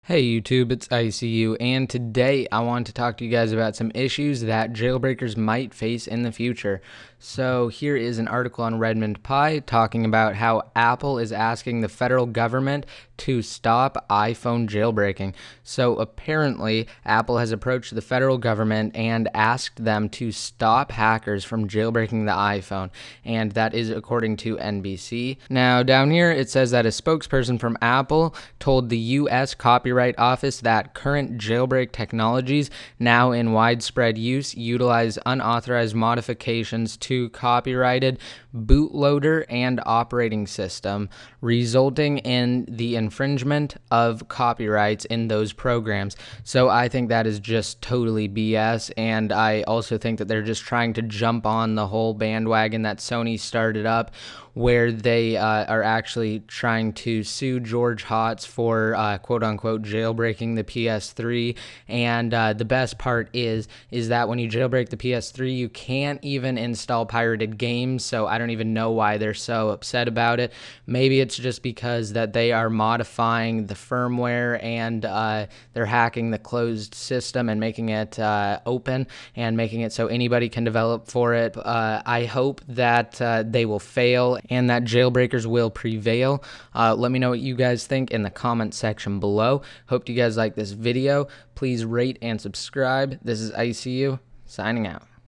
Hey YouTube, it's ICU, and today I want to talk to you guys about some issues that jailbreakers might face in the future. So here is an article on Redmond Pi talking about how Apple is asking the federal government to stop iPhone jailbreaking. So apparently, Apple has approached the federal government and asked them to stop hackers from jailbreaking the iPhone, and that is according to NBC. Now down here it says that a spokesperson from Apple told the U.S. Copyright Office that current jailbreak technologies now in widespread use utilize unauthorized modifications to copyrighted bootloader and operating system, resulting in the infringement of copyrights in those programs. So I think that is just totally BS, and I also think that they're just trying to jump on the whole bandwagon that Sony started up, where they are actually trying to sue George for quote-unquote jailbreaking the PS3. And the best part is that when you jailbreak the PS3, you can't even install pirated games, so I don't even know why they're so upset about it. Maybe it's just because that they are modifying the firmware and they're hacking the closed system and making it open and making it so anybody can develop for it. I hope that they will fail and that jailbreakers will prevail. Let me know what you guys think in the comment section below. Hope you guys like this video. Please rate and subscribe. This is ICU signing out.